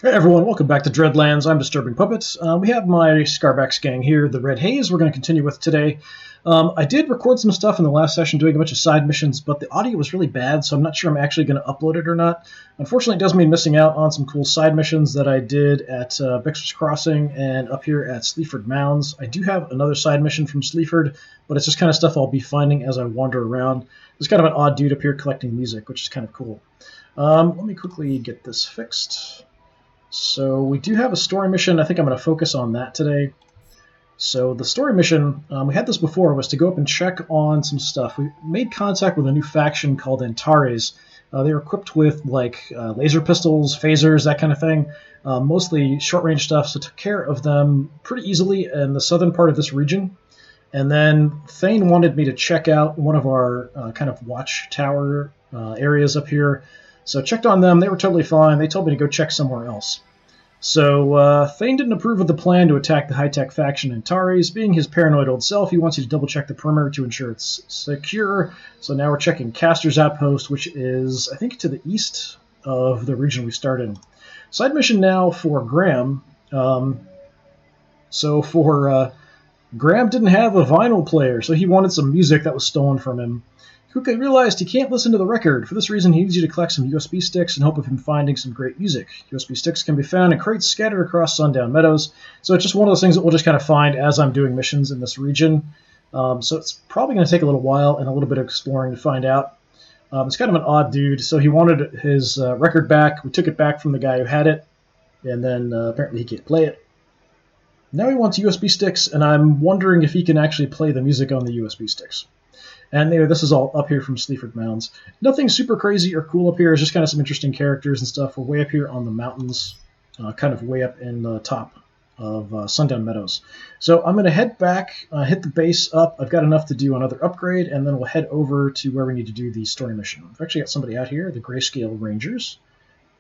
Hey everyone, welcome back to Dreadlands. I'm DisturbingPuppet. We have my Scarbax gang here, the Red Haze, we're going to continue with today. I did record some stuff in the last session doing a bunch of side missions, but the audio was really bad, so I'm not sure I'm actually going to upload it or not. Unfortunately, it does mean missing out on some cool side missions that I did at Bixler's Crossing and up here at Sleaford Mounds. I do have another side mission from Sleaford, but it's just kind of stuff I'll be finding as I wander around. There's kind of an odd dude up here collecting music, which is kind of cool. Let me quickly get this fixed. So we do have a story mission. I think I'm going to focus on that today. So the story mission, we had this before, was to go up and check on some stuff. We made contact with a new faction called Antares. They were equipped with laser pistols, phasers, that kind of thing. Mostly short-range stuff, so took care of them pretty easily in the southern part of this region. And then Thane wanted me to check out one of our kind of watchtower areas up here. So checked on them. They were totally fine. They told me to go check somewhere else. So Thane didn't approve of the plan to attack the high-tech faction Antares. Being his paranoid old self, he wants you to double-check the perimeter to ensure it's secure. So now we're checking Caster's Outpost, which is, I think, to the east of the region we started. Side mission now for Graham. Graham didn't have a vinyl player, so he wanted some music that was stolen from him. Kuka realized he can't listen to the record. For this reason, he needs you to collect some USB sticks in hope of him finding some great music. USB sticks can be found in crates scattered across Sundown Meadows, so it's just one of those things that we'll just kind of find as I'm doing missions in this region. So it's probably going to take a little while and a little bit of exploring to find out. It's kind of an odd dude, so he wanted his record back. We took it back from the guy who had it, and then apparently he can't play it. Now he wants USB sticks, and I'm wondering if he can actually play the music on the USB sticks. And anyway, this is all up here from Sleaford Mounds. Nothing super crazy or cool up here. It's just kind of some interesting characters and stuff. We're way up here on the mountains, kind of way up in the top of Sundown Meadows. So I'm going to head back, hit the base up. I've got enough to do another upgrade, and then we'll head over to where we need to do the story mission. I've actually got somebody out here, the Grayscale Rangers.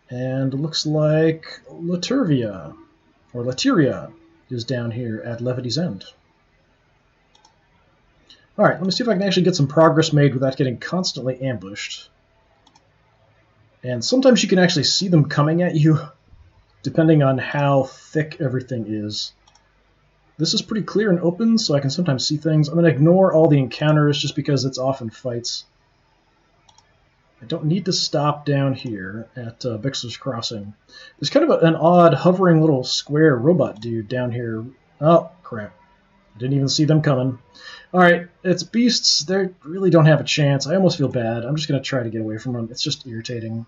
And it looks like Latyria is down here at Levity's End. All right, let me see if I can actually get some progress made without getting constantly ambushed. And sometimes you can actually see them coming at you, depending on how thick everything is. This is pretty clear and open, so I can sometimes see things. I'm going to ignore all the encounters just because it's often fights. I don't need to stop down here at Bixler's Crossing. There's kind of an odd hovering little square robot dude down here. Oh, crap. I didn't even see them coming. All right, it's beasts. They really don't have a chance. I almost feel bad. I'm just going to try to get away from them. It's just irritating.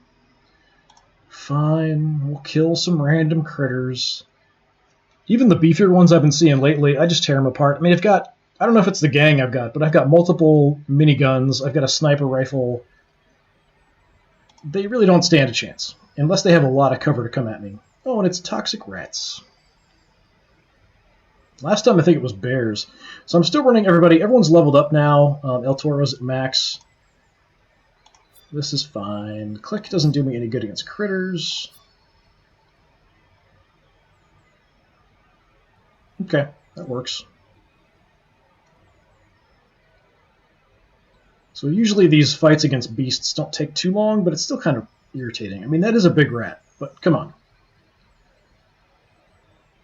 Fine, we'll kill some random critters. Even the beefier ones I've been seeing lately, I just tear them apart. I mean, I don't know if it's the gang I've got, but I've got multiple miniguns. I've got a sniper rifle. They really don't stand a chance, unless they have a lot of cover to come at me. Oh, and it's toxic rats. Last time I think it was bears. So I'm still running everybody. Everyone's leveled up now. El Toro's at max. This is fine. Click doesn't do me any good against critters. Okay, that works. So usually these fights against beasts don't take too long, but it's still kind of irritating. I mean, that is a big rat, but come on.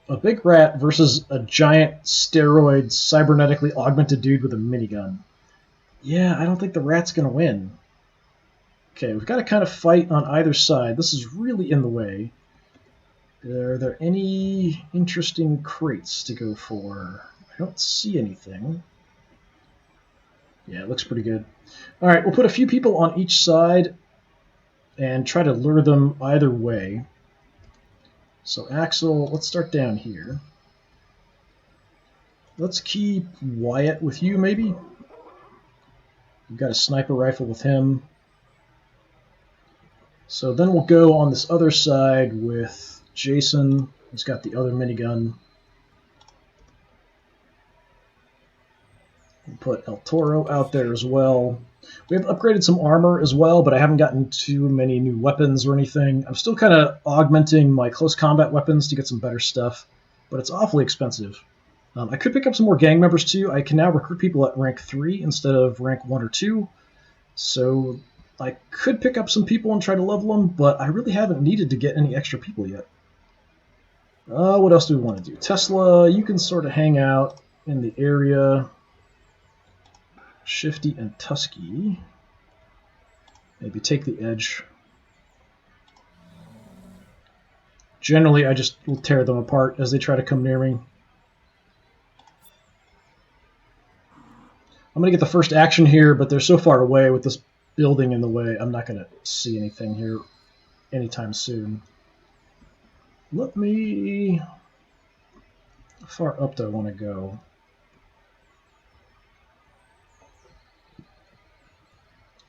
A big rat versus a giant steroid cybernetically augmented dude with a minigun. Yeah, I don't think the rat's going to win. Okay, we've got to kind of fight on either side. This is really in the way. Are there any interesting crates to go for? I don't see anything. Yeah, it looks pretty good. All right, we'll put a few people on each side and try to lure them either way. So Axel, let's start down here. Let's keep Wyatt with you, maybe. We've got a sniper rifle with him. So then we'll go on this other side with Jason, who's got the other minigun. We'll put El Toro out there as well. We have upgraded some armor as well, but I haven't gotten too many new weapons or anything. I'm still kind of augmenting my close combat weapons to get some better stuff, but it's awfully expensive. I could pick up some more gang members too. I can now recruit people at rank 3 instead of rank 1 or 2. So I could pick up some people and try to level them, but I really haven't needed to get any extra people yet. What else do we want to do? Tesla, you can sort of hang out in the area. Shifty and Tusky. Maybe take the edge. Generally, I just will tear them apart as they try to come near me. I'm going to get the first action here, but they're so far away with this building in the way, I'm not going to see anything here anytime soon. Let me... How far up do I want to go?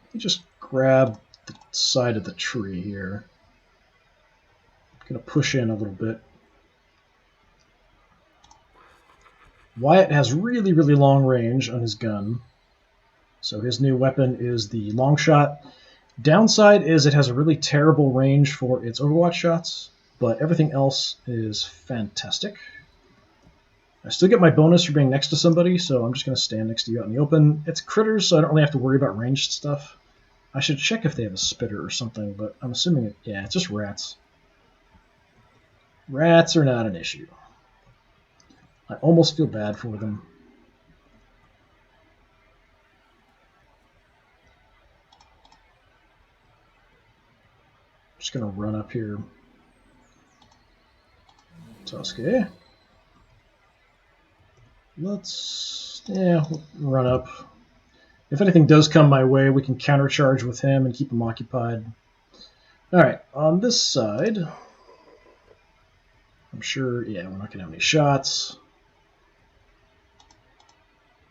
Let me just grab the side of the tree here. I'm going to push in a little bit. Wyatt has really, really long range on his gun. So his new weapon is the long shot. Downside is it has a really terrible range for its Overwatch shots, but everything else is fantastic. I still get my bonus for being next to somebody, so I'm just going to stand next to you out in the open. It's critters, so I don't really have to worry about ranged stuff. I should check if they have a spitter or something, but I'm assuming yeah, it's just rats. Rats are not an issue. I almost feel bad for them. Just going to run up here. Tusky. We'll run up. If anything does come my way, we can countercharge with him and keep him occupied. Alright, on this side, I'm sure, yeah, we're not going to have any shots.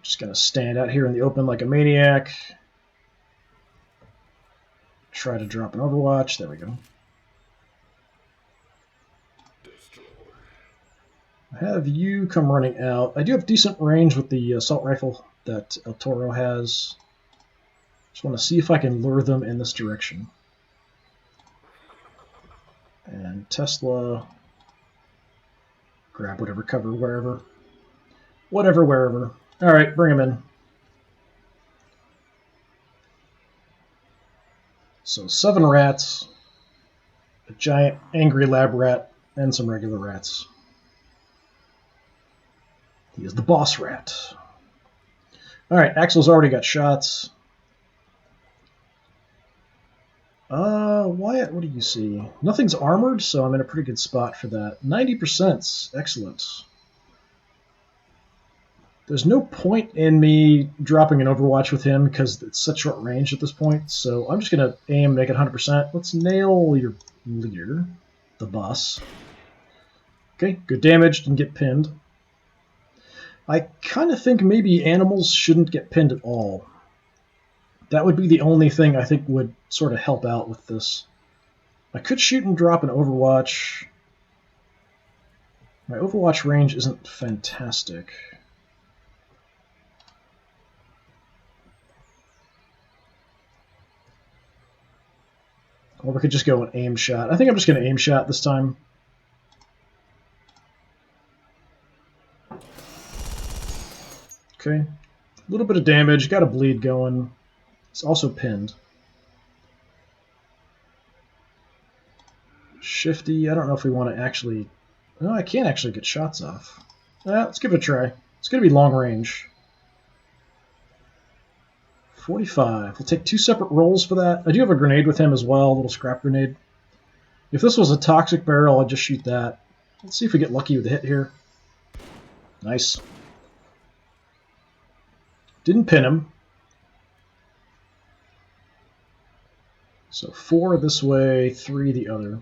Just going to stand out here in the open like a maniac. Try to drop an Overwatch. There we go. I have you come running out. I do have decent range with the assault rifle that El Toro has. Just want to see if I can lure them in this direction. And Tesla, grab whatever cover wherever. Whatever, wherever. All right, bring him in. So 7 rats, a giant angry lab rat, and some regular rats. He is the boss rat. All right, Axel's already got shots. Wyatt, what do you see? Nothing's armored, so I'm in a pretty good spot for that. 90%, excellent. There's no point in me dropping an Overwatch with him because it's such short range at this point, so I'm just going to aim, make it 100%. Let's nail your leader, the boss. Okay, good damage, didn't get pinned. I kind of think maybe animals shouldn't get pinned at all. That would be the only thing I think would sort of help out with this. I could shoot and drop an Overwatch. My Overwatch range isn't fantastic. Or we could just go an aim shot. I think I'm just going to aim shot this time. Okay. A little bit of damage. Got a bleed going. It's also pinned. Shifty. I don't know if we want to actually... No, I can't actually get shots off. Let's give it a try. It's going to be long range. 45. We'll take 2 separate rolls for that. I do have a grenade with him as well, a little scrap grenade. If this was a toxic barrel, I'd just shoot that. Let's see if we get lucky with the hit here. Nice. Didn't pin him. So 4 this way, 3 the other.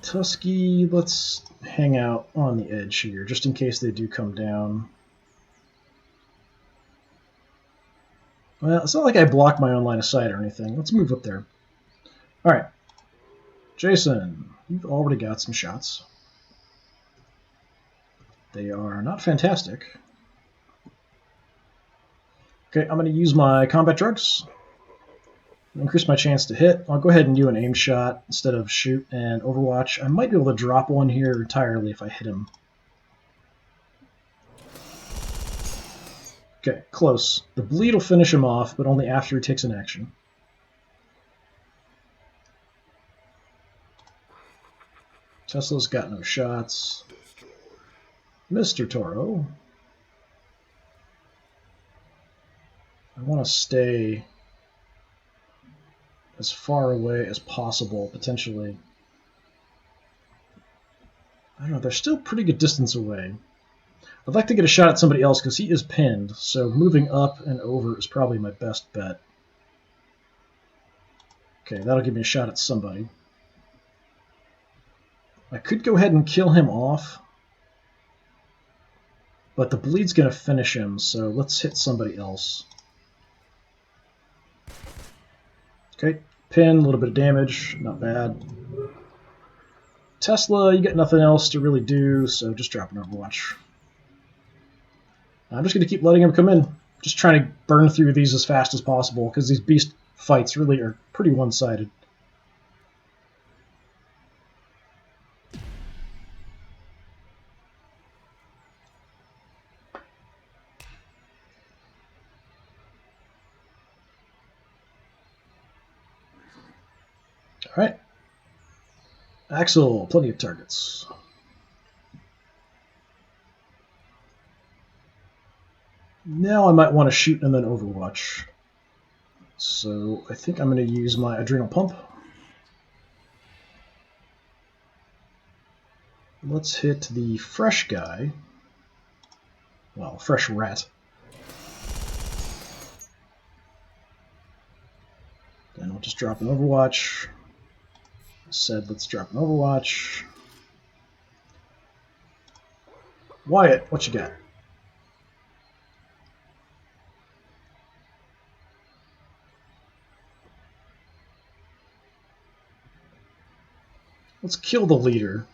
Tusky, let's hang out on the edge here, just in case they do come down. Well, it's not like I blocked my own line of sight or anything. Let's move up there. All right. Jason, you've already got some shots. They are not fantastic. Okay, I'm going to use my combat drugs. Increase my chance to hit. I'll go ahead and do an aim shot instead of shoot and Overwatch. I might be able to drop one here entirely if I hit him. Okay, close. The bleed will finish him off, but only after he takes an action. Tesla's got no shots. Mr. Toro. I want to stay as far away as possible, potentially. I don't know, they're still pretty good distance away. I'd like to get a shot at somebody else because he is pinned, so moving up and over is probably my best bet. Okay, that'll give me a shot at somebody. I could go ahead and kill him off, but the bleed's going to finish him, so let's hit somebody else. Okay, pin, a little bit of damage, not bad. Tesla, you got nothing else to really do, so just drop an Overwatch. I'm just going to keep letting him come in. Just trying to burn through these as fast as possible, because these beast fights really are pretty one-sided. Alright. Axel, plenty of targets. Now I might want to shoot and then Overwatch. So I think I'm going to use my adrenal pump. Let's hit the fresh guy. Well, fresh rat. Then we'll just drop an Overwatch. Said let's drop an Overwatch. Wyatt, what you got? Let's kill the leader.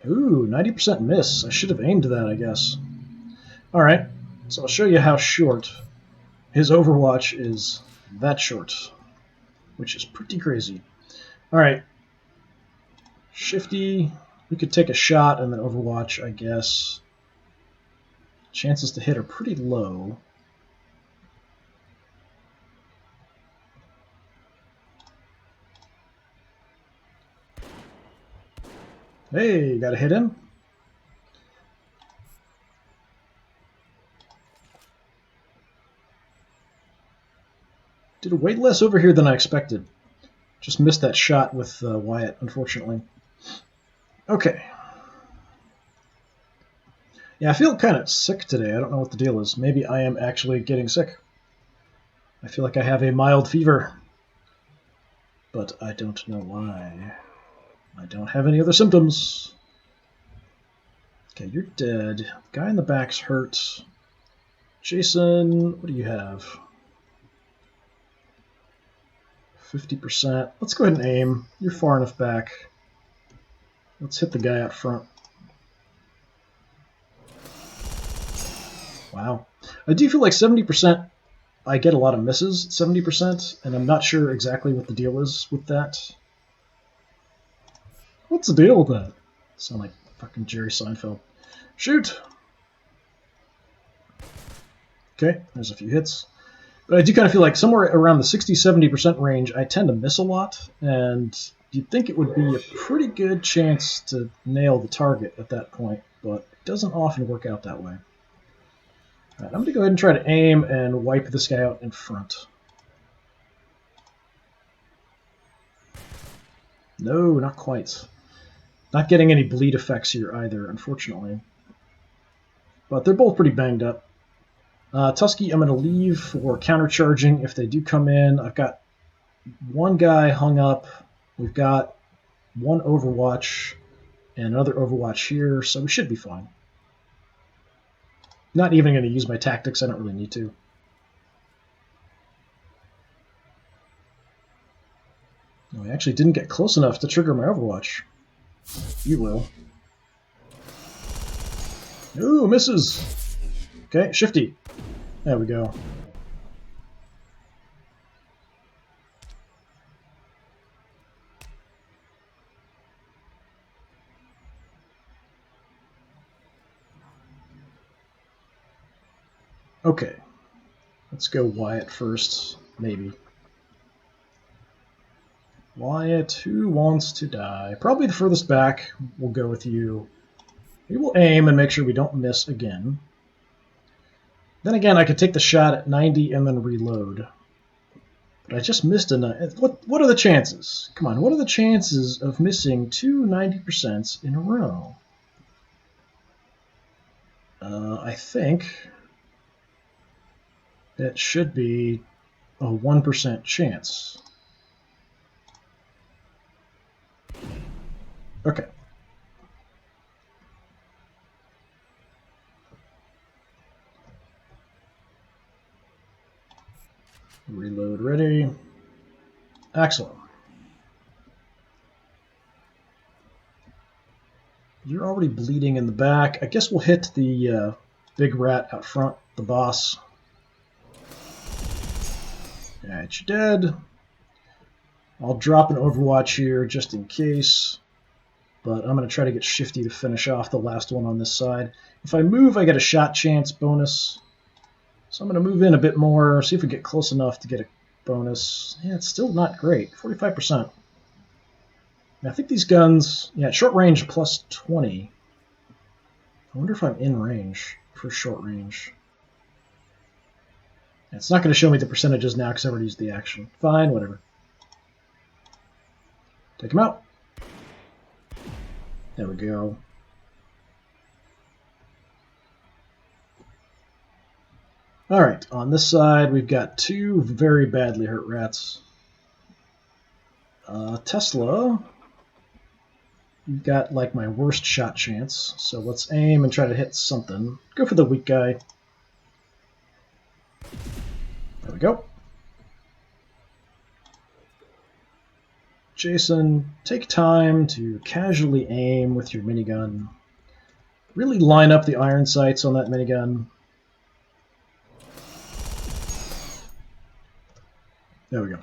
Ooh, 90% miss. I should have aimed that, I guess. Alright, so I'll show you how short his Overwatch is. That short. Which is pretty crazy. Alright. Shifty. We could take a shot and then Overwatch, I guess. Chances to hit are pretty low. Hey, gotta hit him. Did way less over here than I expected. Just missed that shot with Wyatt, unfortunately. Okay. Yeah, I feel kind of sick today. I don't know what the deal is. Maybe I am actually getting sick. I feel like I have a mild fever. But I don't know why. I don't have any other symptoms. Okay, you're dead. The guy in the back's hurt. Jason, what do you have? 50%. Let's go ahead and aim. You're far enough back. Let's hit the guy out front. Wow. I do feel like 70%, I get a lot of misses at 70%, and I'm not sure exactly what the deal is with that. What's the deal with that? Sound like fucking Jerry Seinfeld. Shoot! Okay, there's a few hits. But I do kind of feel like somewhere around the 60-70% range, I tend to miss a lot, and you'd think it would be a pretty good chance to nail the target at that point, but it doesn't often work out that way. All right, I'm going to go ahead and try to aim and wipe this guy out in front. No, not quite. Not getting any bleed effects here either, unfortunately. But they're both pretty banged up. Tusky, I'm going to leave for countercharging if they do come in. I've got one guy hung up. We've got one Overwatch and another Overwatch here, so we should be fine. Not even going to use my tactics. I don't really need to. No, I actually didn't get close enough to trigger my Overwatch. You will. Ooh, misses. Okay, Shifty. There we go. Okay. Let's go Wyatt first, maybe. Wyatt, who wants to die? Probably the furthest back. We'll go with you. We will aim and make sure we don't miss again. Then again, I could take the shot at 90 and then reload. But I just missed a... What are the chances? Come on, what are the chances of missing two 90% in a row? I think it should be a 1% chance. Okay. Reload ready. Excellent. You're already bleeding in the back. I guess we'll hit the big rat out front, the boss. Alright, you're dead. I'll drop an Overwatch here just in case. But I'm going to try to get shifty to finish off the last one on this side. If I move, I get a shot chance bonus. So I'm going to move in a bit more, see if we get close enough to get a bonus. Yeah, it's still not great. 45%. I think these guns, yeah, short range plus 20. I wonder if I'm in range for short range. Yeah, it's not going to show me the percentages now because I already used the action. Fine, whatever. Take him out. There we go. Alright, on this side we've got two very badly hurt rats. Tesla, you've got like my worst shot chance, so let's aim and try to hit something. Go for the weak guy. There we go. Jason, take time to casually aim with your minigun. Really line up the iron sights on that minigun. There we go.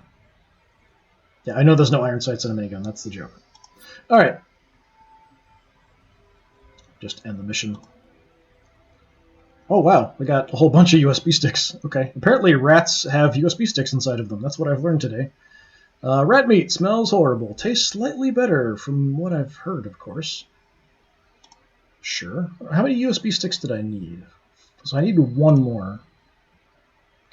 Yeah, I know there's no iron sights on a minigun. That's the joke. All right. Just end the mission. Oh, wow. We got a whole bunch of USB sticks. Okay. Apparently rats have USB sticks inside of them. That's what I've learned today. Rat meat smells horrible. Tastes slightly better from what I've heard, of course. Sure. How many USB sticks did I need? So I need one more.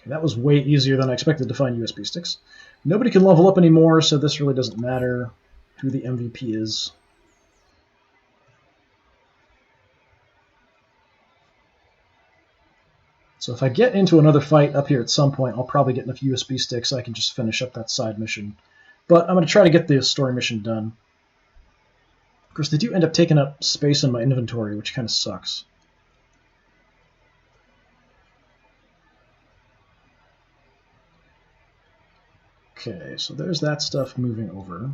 Okay, that was way easier than I expected to find USB sticks. Nobody can level up anymore, so this really doesn't matter who the MVP is. So if I get into another fight up here at some point, I'll probably get enough USB sticks so I can just finish up that side mission. But I'm going to try to get the story mission done. Of course, they do end up taking up space in my inventory, which kind of sucks. Okay, so there's that stuff moving over.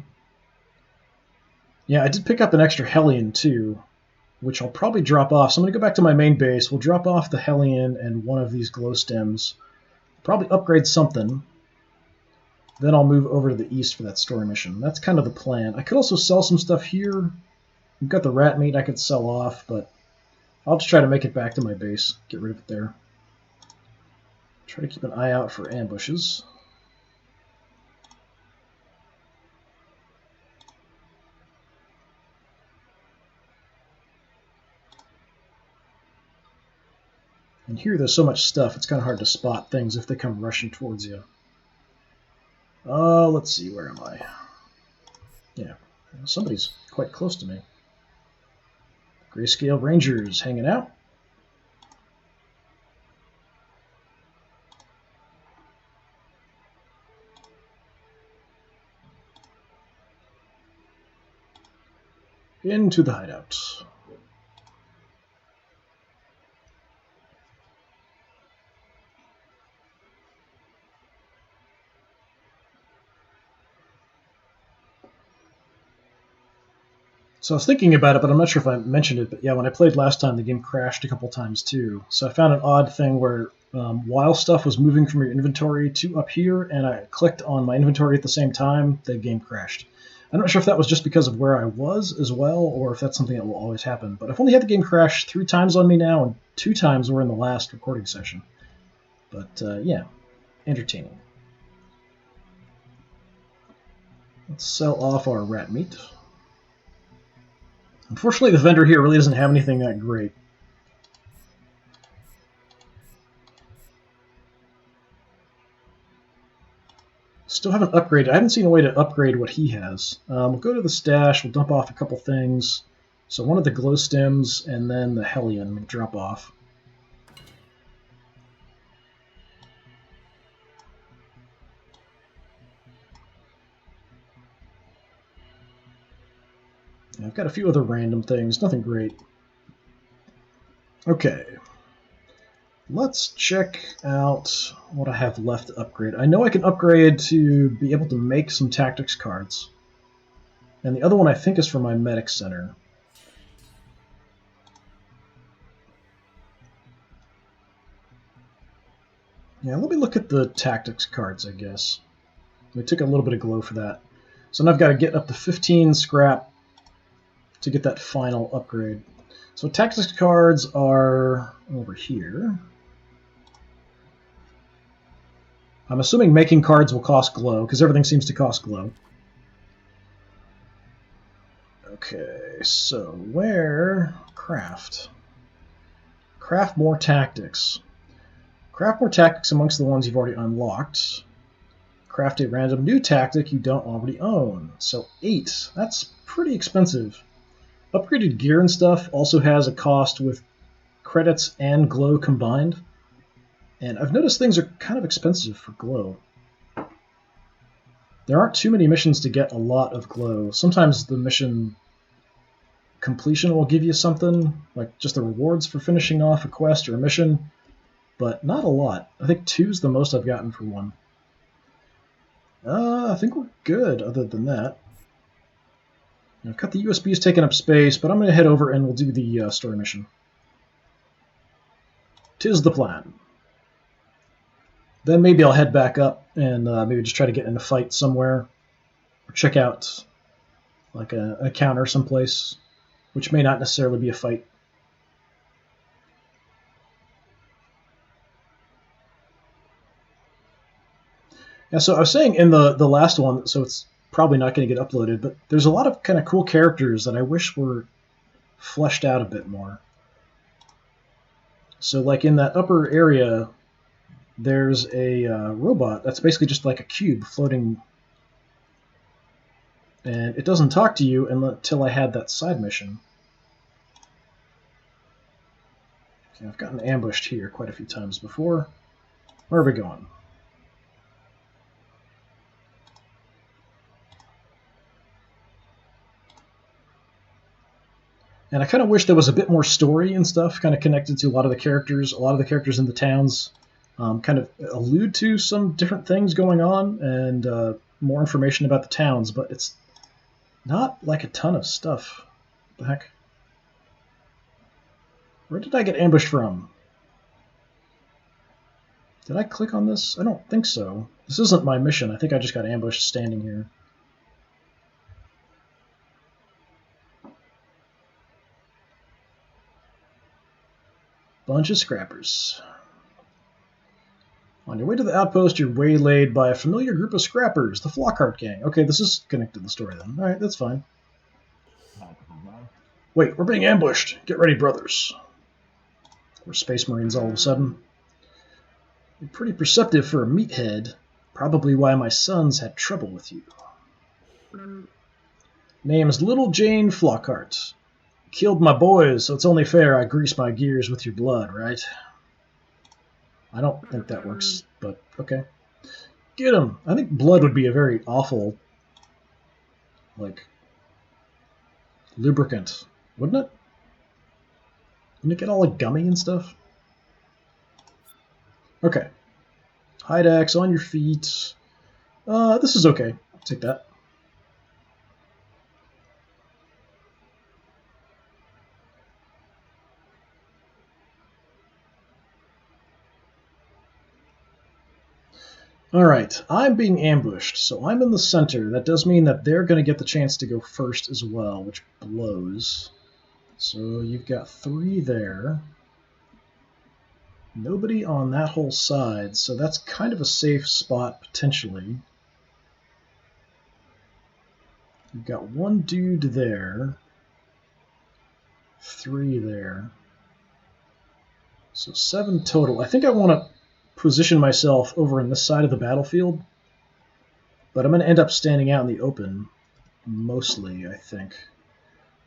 Yeah, I did pick up an extra Hellion too, which I'll probably drop off. So I'm going to go back to my main base. We'll drop off the Hellion and one of these glow stems. Probably upgrade something. Then I'll move over to the east for that story mission. That's kind of the plan. I could also sell some stuff here. We've got the rat meat I could sell off, but I'll just try to make it back to my base. Get rid of it there. Try to keep an eye out for ambushes. And here there's so much stuff, it's kind of hard to spot things if they come rushing towards you. Let's see, where am I? Yeah, somebody's quite close to me. Grayscale Rangers hanging out. Into the hideout. So I was thinking about it, but I'm not sure if I mentioned it. But yeah, when I played last time, the game crashed a couple times too. So I found an odd thing where while stuff was moving from your inventory to up here, and I clicked on my inventory at the same time, the game crashed. I'm not sure if that was just because of where I was as well, or if that's something that will always happen. But I've only had the game crash 3 times on me now, and 2 times were in the last recording session. But yeah, entertaining. Let's sell off our rat meat. Unfortunately, the vendor here really doesn't have anything that great. Still haven't upgraded. I haven't seen a way to upgrade what he has. We'll go to the stash. We'll dump off a couple things. So one of the glow stems and then the Hellion will drop off. I've got a few other random things, nothing great. Okay. Let's check out what I have left to upgrade. I know I can upgrade to be able to make some tactics cards. And the other one I think is for my medic center. Yeah, let me look at the tactics cards, I guess. We took a little bit of glow for that. So now I've got to get up to 15 scrap to get that final upgrade. So tactics cards are over here. I'm assuming making cards will cost glow, because everything seems to cost glow. Okay, so where? Craft. Craft more tactics. Craft more tactics amongst the ones you've already unlocked. Craft a random new tactic you don't already own. So 8. That's pretty expensive. Upgraded gear and stuff also has a cost with credits and glow combined. And I've noticed things are kind of expensive for glow. There aren't too many missions to get a lot of glow. Sometimes the mission completion will give you something, like just the rewards for finishing off a quest or a mission, but not a lot. I think 2 is the most I've gotten for one. I think we're good other than that. I've got the USBs taking up space, but I'm going to head over and we'll do the story mission. 'Tis the plan. Then maybe I'll head back up and maybe just try to get in a fight somewhere. Or check out like a counter someplace, which may not necessarily be a fight. Yeah, so I was saying in the last one, so it's probably not going to get uploaded, but there's a lot of kind of cool characters that I wish were fleshed out a bit more. So like in that upper area, there's a robot that's basically just like a cube floating, and it doesn't talk to you until I had that side mission. Okay, I've gotten ambushed here quite a few times before. Where are we going? And I kind of wish there was a bit more story and stuff kind of connected to a lot of the characters. A lot of the characters in the towns kind of allude to some different things going on and more information about the towns, but it's not like a ton of stuff. What the heck? Where did I get ambushed from? Did I click on this? I don't think so. This isn't my mission. I think I just got ambushed standing here. Bunch of scrappers. On your way to the outpost, you're waylaid by a familiar group of scrappers, the Flockhart gang. Okay, this is connected to the story then. Alright, that's fine. Wait, we're being ambushed. Get ready, brothers. We're space marines all of a sudden. You're pretty perceptive for a meathead. Probably why my sons had trouble with you. Name's Little Jane Flockhart. Killed my boys, so it's only fair I grease my gears with your blood, right? I don't think that works, but okay. Get him! I think blood would be a very awful, like, lubricant, wouldn't it? Wouldn't it get all like gummy and stuff? Okay. Hideax on your feet. This is okay. I'll take that. Alright, I'm being ambushed, so I'm in the center. That does mean that they're going to get the chance to go first as well, which blows. So you've got 3 there. Nobody on that whole side, so that's kind of a safe spot, potentially. You've got one dude there, 3 there. So 7 total. I think I want to position myself over in this side of the battlefield, but I'm going to end up standing out in the open, mostly, I think.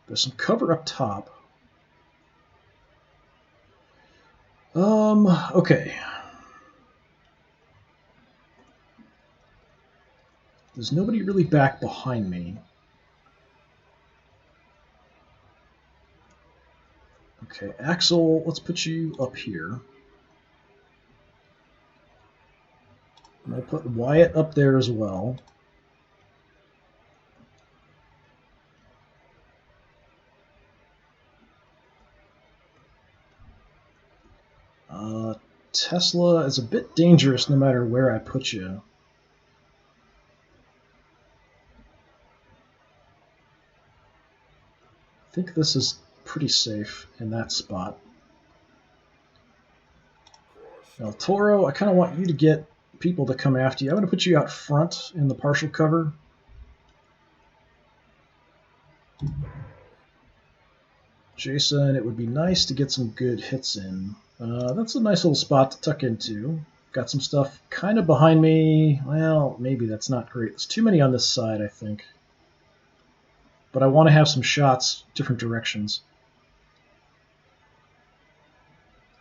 There's some cover up top. Okay. There's nobody really back behind me. Okay, Axel, let's put you up here. I'm going to put Wyatt up there as well. Tesla is a bit dangerous no matter where I put you. I think this is pretty safe in that spot. El Toro, I kind of want you to get people to come after you. I'm going to put you out front in the partial cover. Jason, it would be nice to get some good hits in. That's a nice little spot to tuck into. Got some stuff kind of behind me. Well, maybe that's not great. There's too many on this side, I think. But I want to have some shots different directions.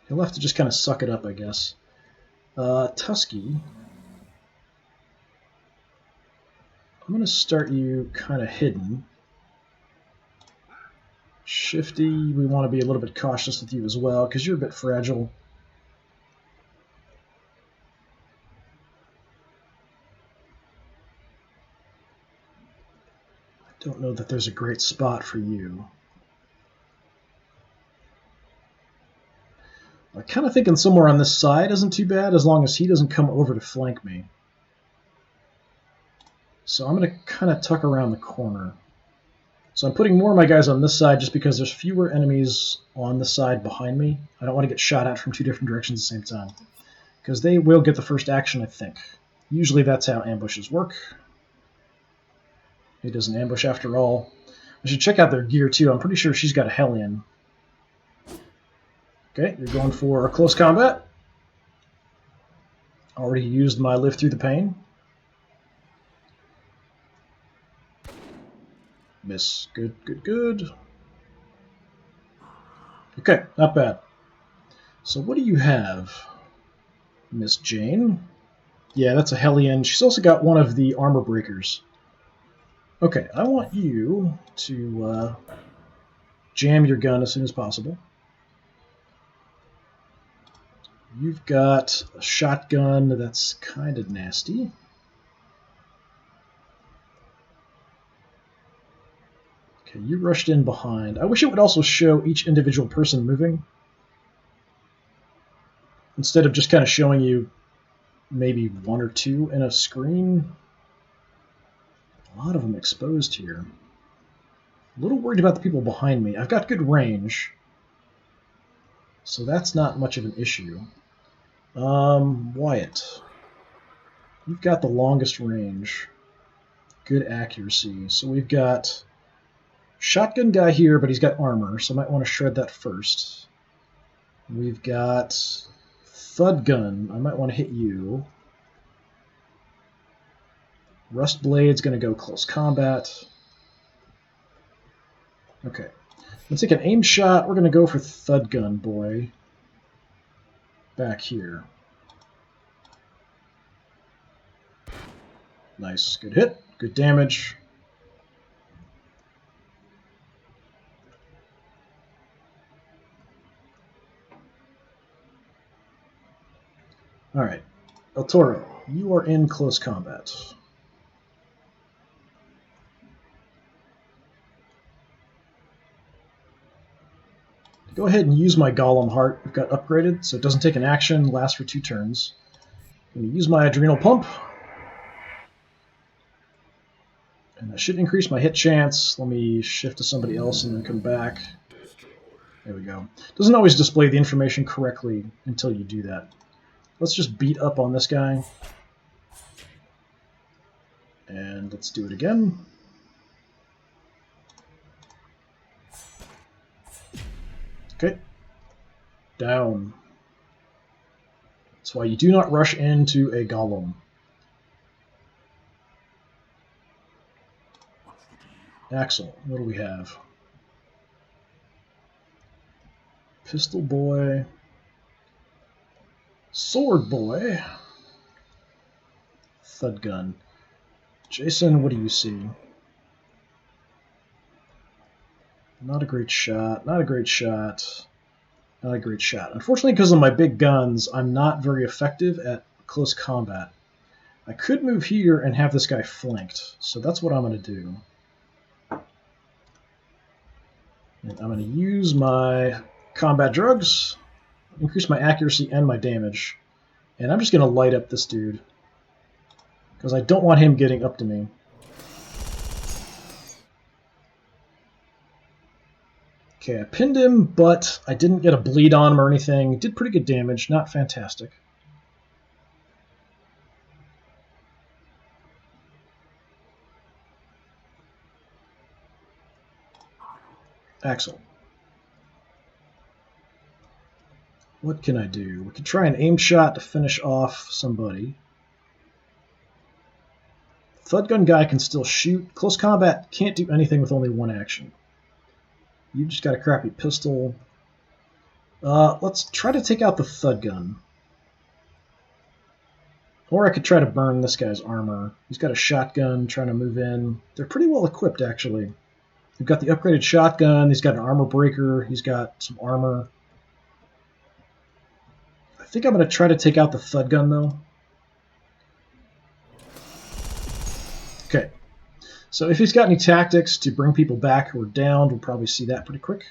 He'll have to just kind of suck it up, I guess. Tusky. I'm going to start you kind of hidden. Shifty, we want to be a little bit cautious with you as well, because you're a bit fragile. I don't know that there's a great spot for you. I'm kind of thinking somewhere on this side isn't too bad, as long as he doesn't come over to flank me. So I'm going to kind of tuck around the corner. So I'm putting more of my guys on this side just because there's fewer enemies on the side behind me. I don't want to get shot at from 2 different directions at the same time. Because they will get the first action, I think. Usually that's how ambushes work. It does an ambush after all. I should check out their gear too. I'm pretty sure she's got a Hellion. Okay, you're going for a close combat. Already used my live through the pain. Miss. Good, good, good. Okay, not bad. So what do you have, Miss Jane? Yeah, that's a Hellion. She's also got one of the armor breakers. Okay, I want you to jam your gun as soon as possible. You've got a shotgun that's kind of nasty. Okay, you rushed in behind. I wish it would also show each individual person moving, instead of just kind of showing you maybe 1 or 2 in a screen. A lot of them exposed here. A little worried about the people behind me. I've got good range, so that's not much of an issue. Wyatt, you've got the longest range. Good accuracy. So we've got shotgun guy here, but he's got armor, so I might want to shred that first. We've got thud gun. I might want to hit you. Rust blade's going to go close combat. Okay. Let's take an aim shot. We're going to go for thud gun boy. Back here. Nice. Good hit. Good damage. Alright. El Toro, you are in close combat. Go ahead and use my Golem Heart. We've got upgraded, so it doesn't take an action, lasts for 2 turns. I'm going to use my Adrenal Pump. And that should increase my hit chance. Let me shift to somebody else and then come back. There we go. Doesn't always display the information correctly until you do that. Let's just beat up on this guy. And let's do it again. Okay. Down. That's why you do not rush into a golem. Axel, what do we have? Pistol boy. Sword boy. Thud gun. Jason, what do you see? Not a great shot. Not a great shot. Not a great shot. Unfortunately, because of my big guns, I'm not very effective at close combat. I could move here and have this guy flanked, so that's what I'm going to do. And I'm going to use my combat drugs, increase my accuracy and my damage, and I'm just going to light up this dude, because I don't want him getting up to me. Okay, I pinned him, but I didn't get a bleed on him or anything. Did pretty good damage, not fantastic. Axel. What can I do? We could try an aim shot to finish off somebody. Thud gun guy can still shoot. Close combat can't do anything with only one action. You just got a crappy pistol. Let's try to take out the thud gun. Or I could try to burn this guy's armor. He's got a shotgun trying to move in. They're pretty well equipped, actually. They've got the upgraded shotgun. He's got an armor breaker. He's got some armor. I think I'm going to try to take out the thud gun, though. Okay. So if he's got any tactics to bring people back who are downed, we'll probably see that pretty quick.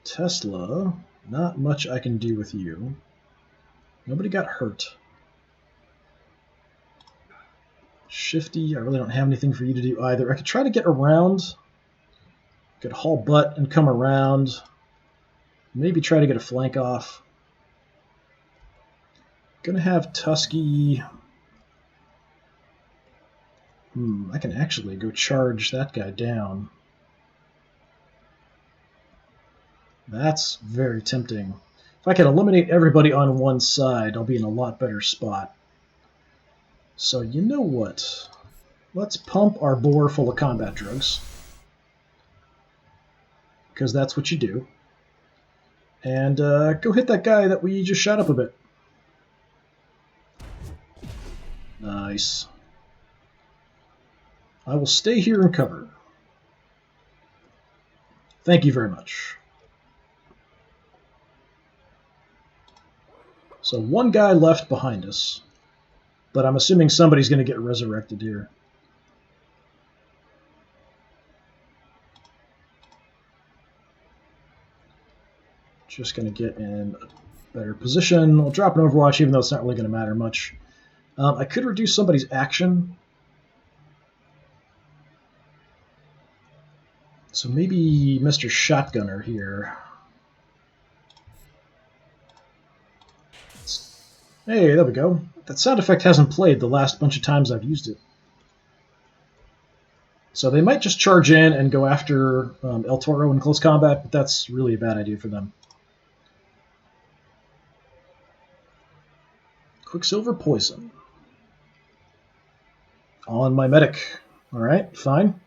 Tesla, not much I can do with you. Nobody got hurt. Shifty, I really don't have anything for you to do either. I could try to get around. Could haul butt and come around. Maybe try to get a flank off. Gonna have Tusky. I can actually go charge that guy down. That's very tempting. If I can eliminate everybody on one side, I'll be in a lot better spot. So you know what? Let's pump our boar full of combat drugs. Because that's what you do. And go hit that guy that we just shot up a bit. Nice. I will stay here and cover. Thank you very much. So one guy left behind us, but I'm assuming somebody's going to get resurrected here. Just going to get in a better position. I'll drop an Overwatch, even though it's not really going to matter much. I could reduce somebody's action. So maybe Mr. Shotgunner here. Hey, there we go. That sound effect hasn't played the last bunch of times I've used it. So they might just charge in and go after El Toro in close combat, but that's really a bad idea for them. Quicksilver poison. On my medic. Alright, fine.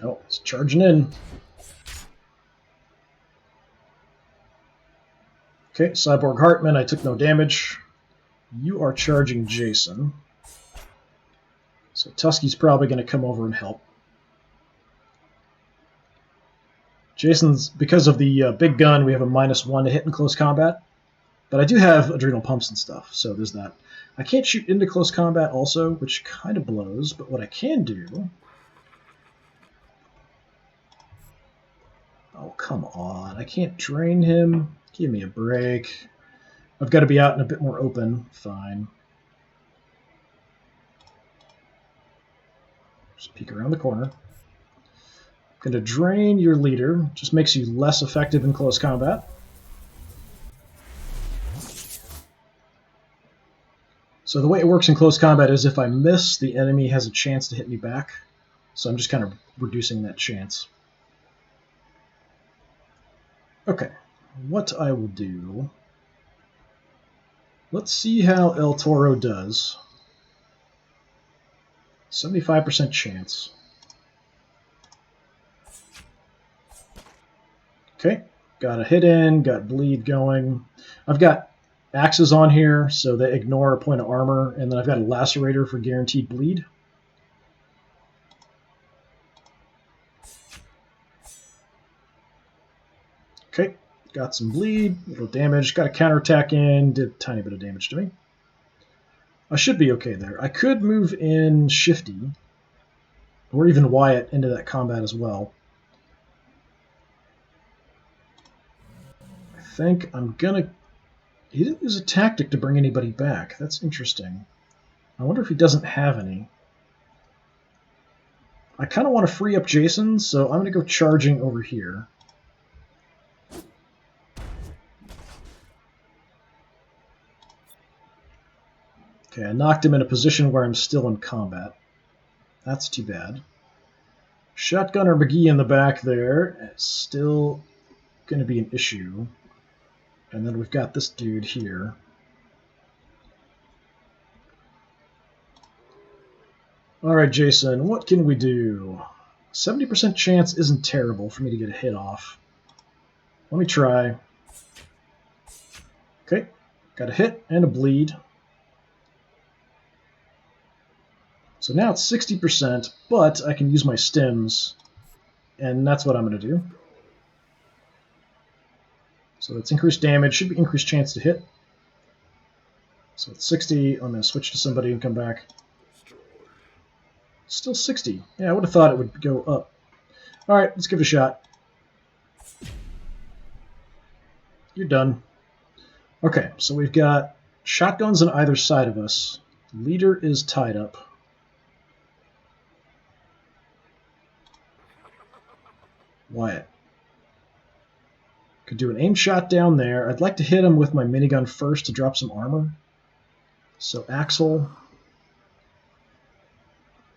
Oh, it's charging in. Okay, Cyborg Hartman, I took no damage. You are charging Jason. So Tusky's probably going to come over and help. Jason's, because of the big gun, we have a -1 to hit in close combat. But I do have adrenal pumps and stuff, so there's that. I can't shoot into close combat also, which kind of blows, but what I can do... Oh, come on. I can't drain him. Give me a break. I've got to be out and a bit more open. Fine. Just peek around the corner. I'm going to drain your leader. Just makes you less effective in close combat. So the way it works in close combat is if I miss, the enemy has a chance to hit me back. So I'm just kind of reducing that chance. Okay, what I will do... Let's see how El Toro does. 75% chance. Okay, got a hit in, got bleed going. I've got axes on here, so they ignore a point of armor, and then I've got a lacerator for guaranteed bleed. Okay, got some bleed, a little damage, got a counterattack in, did a tiny bit of damage to me. I should be okay there. I could move in Shifty, or even Wyatt into that combat as well. I think I'm gonna... He didn't use a tactic to bring anybody back. That's interesting. I wonder if he doesn't have any. I kind of want to free up Jason, so I'm going to go charging over here. Okay, I knocked him in a position where I'm still in combat. That's too bad. Shotgunner McGee in the back there. It's still going to be an issue. And then we've got this dude here. Alright, Jason, what can we do? 70% chance isn't terrible for me to get a hit off. Let me try. Okay, got a hit and a bleed. So now it's 60%, but I can use my stims, and that's what I'm going to do. So it's increased damage, should be increased chance to hit. So it's 60, I'm going to switch to somebody and come back. Still 60. Yeah, I would have thought it would go up. Alright, let's give it a shot. You're done. Okay, so we've got shotguns on either side of us. The leader is tied up. Wyatt. Could do an aim shot down there. I'd like to hit him with my minigun first to drop some armor. So Axel...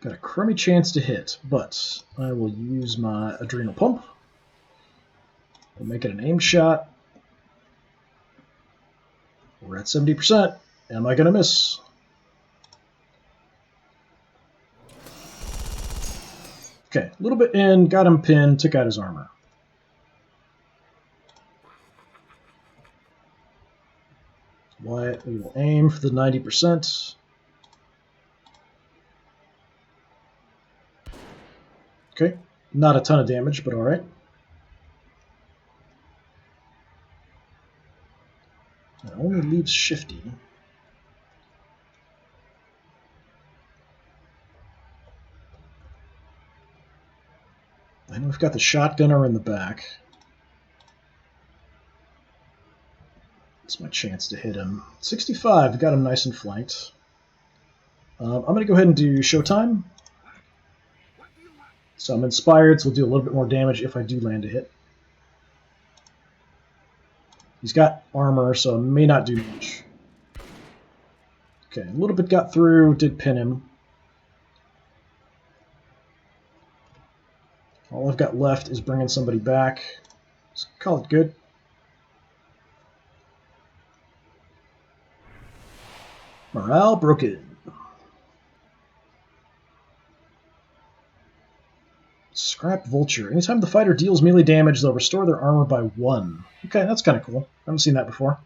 Got a crummy chance to hit, but I will use my adrenal pump. We'll make it an aim shot. We're at 70%. Am I going to miss? Okay, a little bit in, got him pinned, took out his armor. Wyatt, we will aim for the 90%. Okay, not a ton of damage, but alright. It only leaves Shifty. I know we've got the shotgunner in the back. It's my chance to hit him. 65, got him nice and flanked. I'm going to go ahead and do Showtime. So I'm inspired, so we'll do a little bit more damage if I do land a hit. He's got armor, so I may not do much. Okay, a little bit got through, did pin him. All I've got left is bringing somebody back. Let's call it good. Morale broken. Scrap Vulture. Anytime the fighter deals melee damage, they'll restore their armor by 1. Okay, that's kind of cool. I haven't seen that before.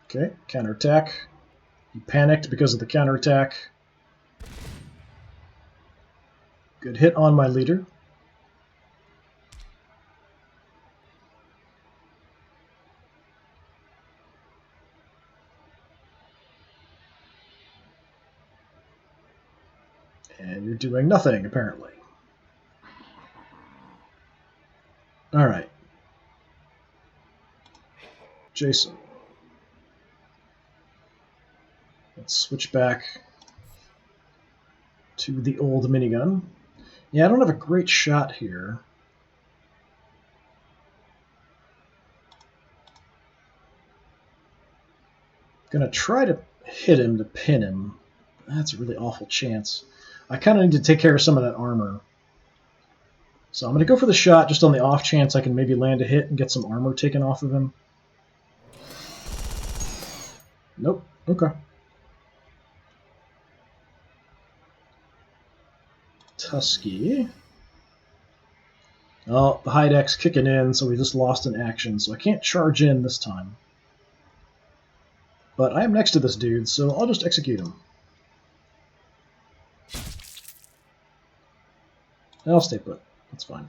Okay, counterattack. He panicked because of the counterattack. Good hit on my leader. And you're doing nothing, apparently. Alright. Jason. Let's switch back to the old minigun. Yeah, I don't have a great shot here. Gonna try to hit him to pin him. That's a really awful chance. I kind of need to take care of some of that armor. So I'm going to go for the shot just on the off chance I can maybe land a hit and get some armor taken off of him. Nope. Okay. Tusky. Oh, the Hideout's kicking in, so we just lost an action, so I can't charge in this time. But I am next to this dude, so I'll just execute him. I'll stay put. That's fine.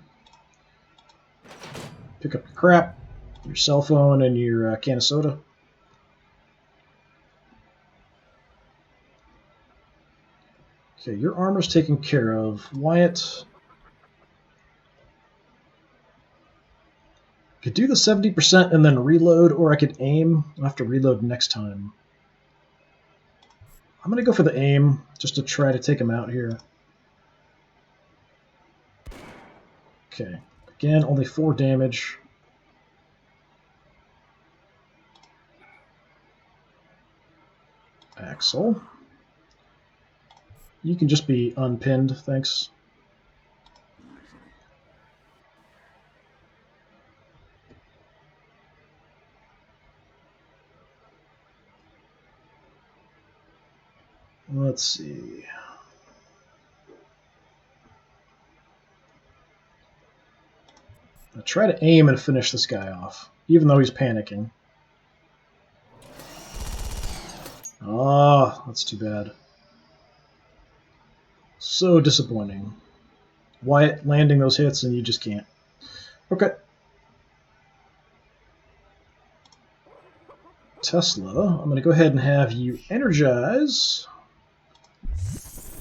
Pick up your crap, your cell phone, and your can of soda. Okay, your armor's taken care of. Wyatt. I could do the 70% and then reload, or I could aim. I'll have to reload next time. I'm going to go for the aim, just to try to take him out here. Okay, again, only 4 damage. Axel. You can just be unpinned, thanks. Let's see. I'll try to aim and finish this guy off, even though he's panicking. Ah, that's too bad. So disappointing. Wyatt landing those hits and you just can't. Okay. Tesla, I'm going to go ahead and have you energize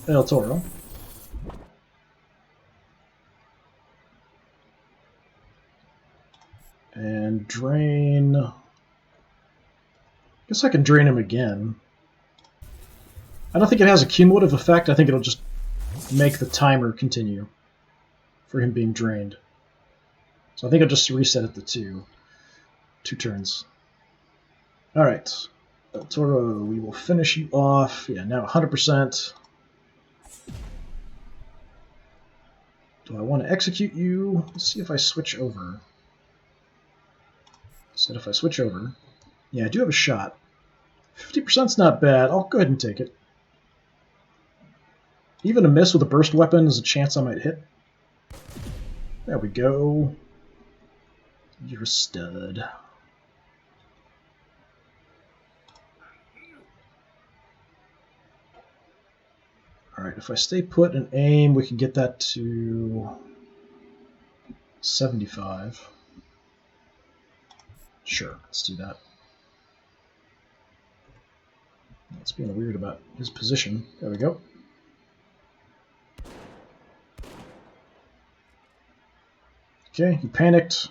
El Toro. And drain... I guess I can drain him again. I don't think it has a cumulative effect. I think it'll just make the timer continue for him being drained. So I think I'll just reset it to 2 turns. Alright. El Toro, we will finish you off. Yeah, now 100%. Do I want to execute you? Let's see if I switch over. Said if I switch over. Yeah, I do have a shot. 50%'s not bad. I'll go ahead and take it. Even a miss with a burst weapon is a chance I might hit. There we go. You're a stud. Alright, if I stay put and aim, we can get that to 75. Sure, let's do that. It's being weird about his position. There we go. Okay, he panicked.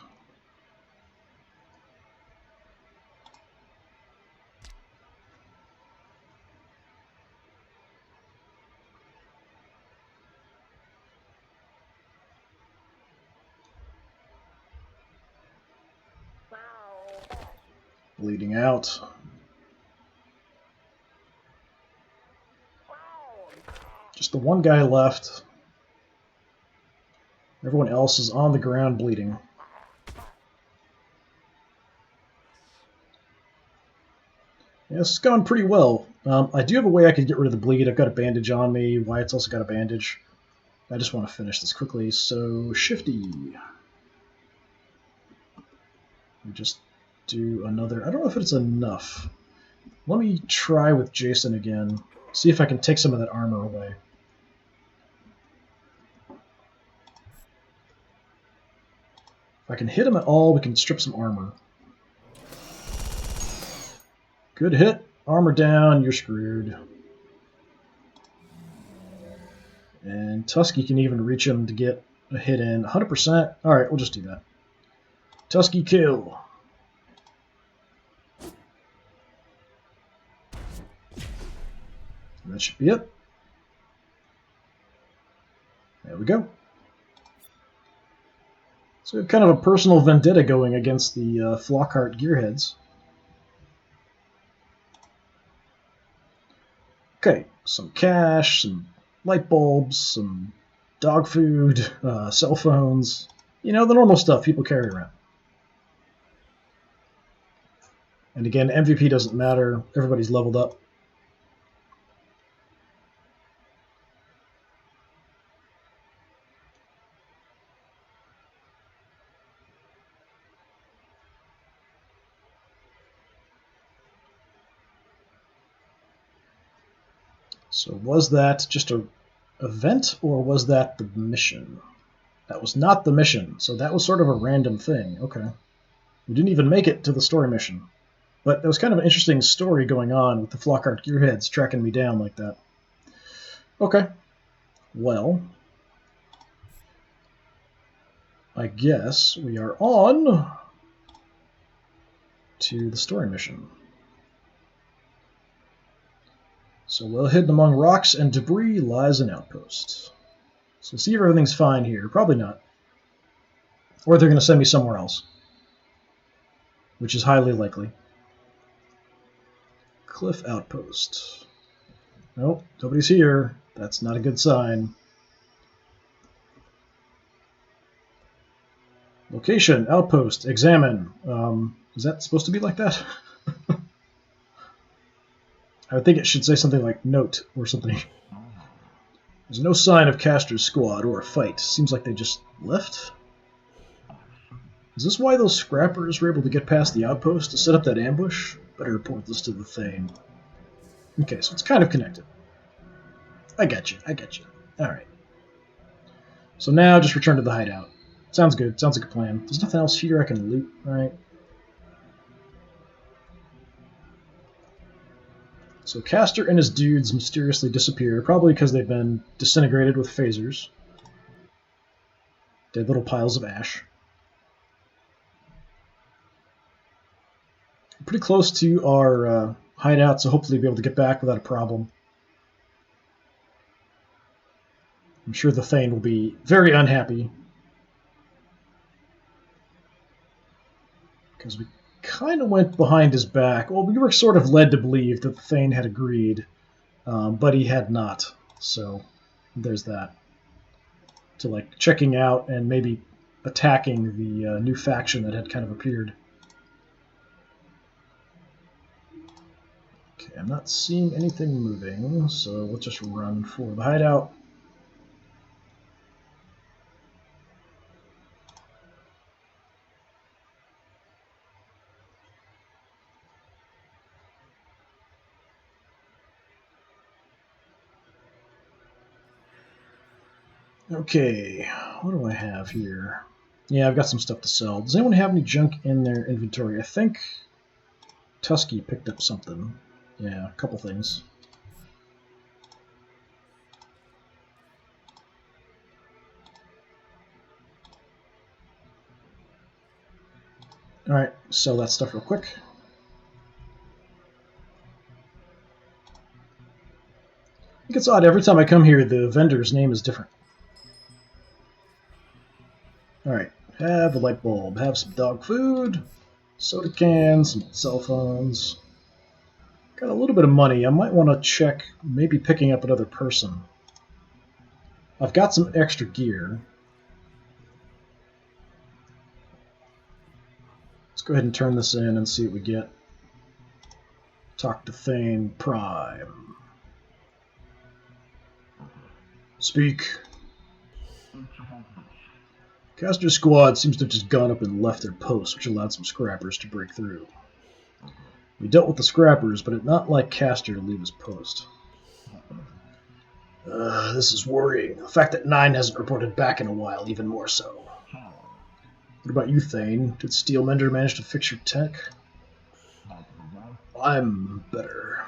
Bleeding out. Just the one guy left. Everyone else is on the ground bleeding. Yeah, this is going pretty well. I do have a way I could get rid of the bleed. I've got a bandage on me. Wyatt's also got a bandage. I just want to finish this quickly. So, Shifty. We just do another... I don't know if it's enough. Let me try with Jason again. See if I can take some of that armor away. If I can hit him at all, we can strip some armor. Good hit. Armor down. You're screwed. And Tusky can even reach him to get a hit in. 100%. Alright, we'll just do that. Tusky kill. And that should be it. There we go. So we have kind of a personal vendetta going against the Flockhart gearheads. Okay, some cash, some light bulbs, some dog food, cell phones. You know, the normal stuff people carry around. And again, MVP doesn't matter. Everybody's leveled up. So was that just a event, or was that the mission? That was not the mission, so that was sort of a random thing. Okay. We didn't even make it to the story mission. But there was kind of an interesting story going on with the Flockhart gearheads tracking me down like that. Okay. Well, I guess we are on to the story mission. So well hidden among rocks and debris lies an outpost. So see if everything's fine here. Probably not. Or they're going to send me somewhere else, which is highly likely. Cliff outpost. Nope, nobody's here. That's not a good sign. Location, outpost, examine. Is that supposed to be like that? I would think it should say something like note or something. There's no sign of Castor's squad or a fight. Seems like they just left. Is this why those scrappers were able to get past the outpost to set up that ambush? Better report this to the Thane. Okay, so it's kind of connected. I get you. Alright. So now just return to the hideout. Sounds good. Sounds like a plan. There's nothing else here I can loot, right? So Castor and his dudes mysteriously disappear, probably because they've been disintegrated with phasers. Dead little piles of ash. We're pretty close to our hideout, so hopefully be able to get back without a problem. I'm sure the Thane will be very unhappy, because we kind of went behind his back. Well, we were sort of led to believe that the Thane had agreed, but he had not. So there's that. To like checking out and maybe attacking the new faction that had kind of appeared. Okay, I'm not seeing anything moving, so let's just run for the hideout. Okay, what do I have here? Yeah, I've got some stuff to sell. Does anyone have any junk in their inventory? I think Tusky picked up something. Yeah, a couple things. Alright, sell that stuff real quick. I think it's odd, every time I come here, the vendor's name is different. Alright, have a light bulb, have some dog food, soda cans, some cell phones. Got a little bit of money. I might want to check maybe picking up another person. I've got some extra gear. Let's go ahead and turn this in and see what we get. Talk to Thane Prime. Speak. Castor's squad seems to have just gone up and left their post, which allowed some scrappers to break through. We dealt with the scrappers, but it's not like Castor to leave his post. This is worrying. The fact that 9 hasn't reported back in a while, even more so. What about you, Thane? Did Steelmender manage to fix your tech? I'm better.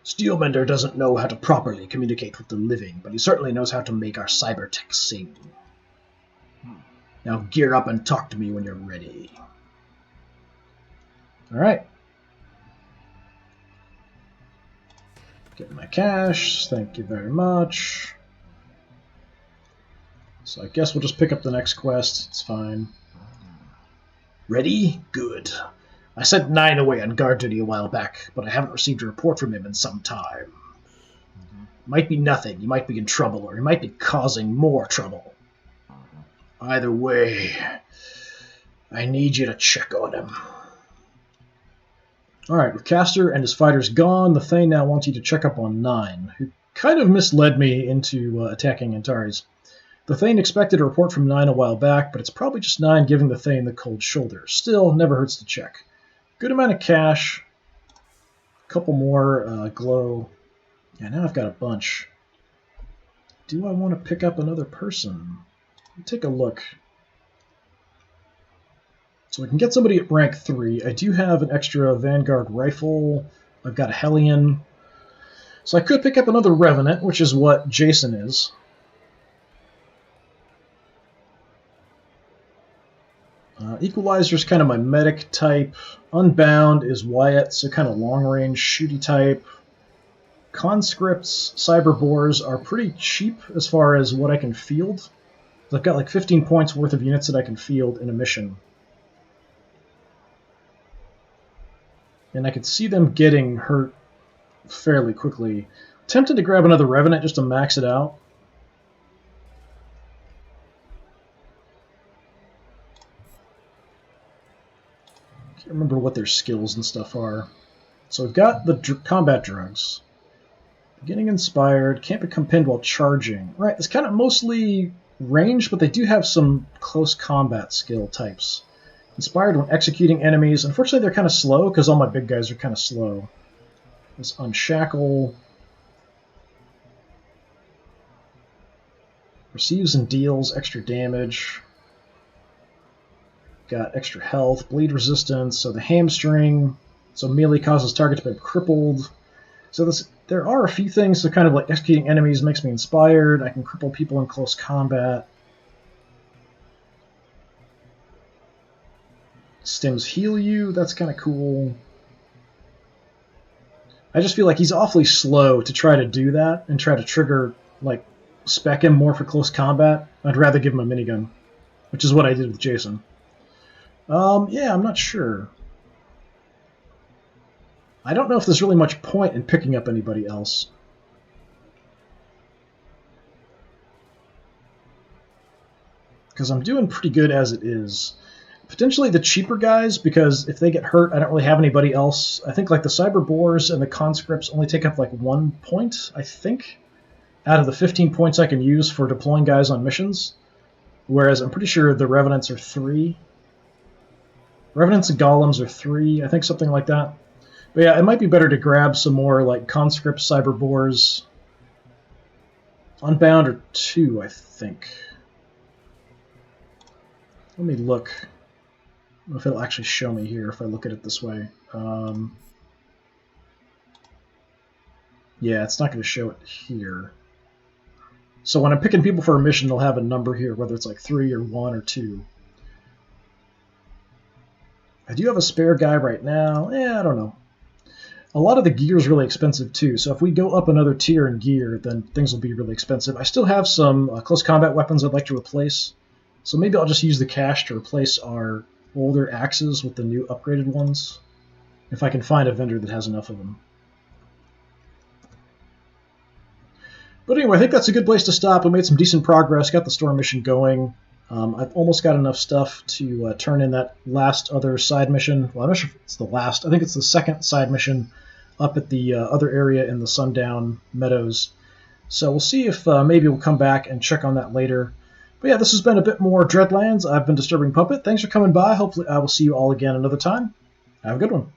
Steelmender doesn't know how to properly communicate with the living, but he certainly knows how to make our cyber tech sing. Now gear up and talk to me when you're ready. Alright. Get my cash. Thank you very much. So I guess we'll just pick up the next quest. It's fine. Ready? Good. I sent 9 away on guard duty a while back, but I haven't received a report from him in some time. Might be nothing. He might be in trouble, or he might be causing more trouble. Either way, I need you to check on him. Alright, with Caster and his fighters gone, the Thane now wants you to check up on 9, who kind of misled me into attacking Antares. The Thane expected a report from 9 a while back, but it's probably just 9 giving the Thane the cold shoulder. Still, never hurts to check. Good amount of cash. A couple more glow. Yeah, now I've got a bunch. Do I want to pick up another person? Take a look. So I can get somebody at rank 3. I do have an extra Vanguard rifle. I've got a Hellion. So I could pick up another Revenant, which is what Jason is. Equalizer's kind of my medic type. Unbound is Wyatt, so kind of long-range, shooty type. Conscripts, Cyberboars are pretty cheap as far as what I can field. I've got like 15 points worth of units that I can field in a mission. And I could see them getting hurt fairly quickly. Tempted to grab another Revenant just to max it out. Can't remember what their skills and stuff are. So we've got the combat drugs. Beginning inspired, can't become pinned while charging. Right, it's kind of mostly ranged, but they do have some close combat skill types. Inspired when executing enemies. Unfortunately, they're kind of slow, because all my big guys are kind of slow. This Unshackle. Receives and deals extra damage. Got extra health, bleed resistance, so the hamstring. So melee causes target to be crippled. So there are a few things that kind of like executing enemies makes me inspired. I can cripple people in close combat. Stims heal you, that's kind of cool. I just feel like he's awfully slow to try to do that and try to trigger, like, spec him more for close combat. I'd rather give him a minigun, which is what I did with Jason. Yeah, I'm not sure. I don't know if there's really much point in picking up anybody else. Because I'm doing pretty good as it is. Potentially the cheaper guys, because if they get hurt, I don't really have anybody else. I think like the Cyberboars and the Conscripts only take up like 1 point, I think, out of the 15 points I can use for deploying guys on missions. Whereas I'm pretty sure the Revenants are 3. Revenants and Golems are 3, I think something like that. But yeah, it might be better to grab some more like Conscripts, Cyberboars. Unbound are 2, I think. Let me look. I don't know if it'll actually show me here if I look at it this way. Yeah, it's not going to show it here. So when I'm picking people for a mission, they'll have a number here, whether it's like 3 or 1 or 2. I do have a spare guy right now. I don't know. A lot of the gear is really expensive too, so if we go up another tier in gear, then things will be really expensive. I still have some close combat weapons I'd like to replace, so maybe I'll just use the cash to replace our older axes with the new upgraded ones, if I can find a vendor that has enough of them. But anyway, I think that's a good place to stop. I made some decent progress, got the storm mission going. I've almost got enough stuff to turn in that last other side mission. Well, I'm not sure if it's the last. I think it's the second side mission up at the other area in the Sundown Meadows. So we'll see if maybe we'll come back and check on that later. But yeah, this has been a bit more Dreadlands. I've been Disturbing Puppet. Thanks for coming by. Hopefully I will see you all again another time. Have a good one.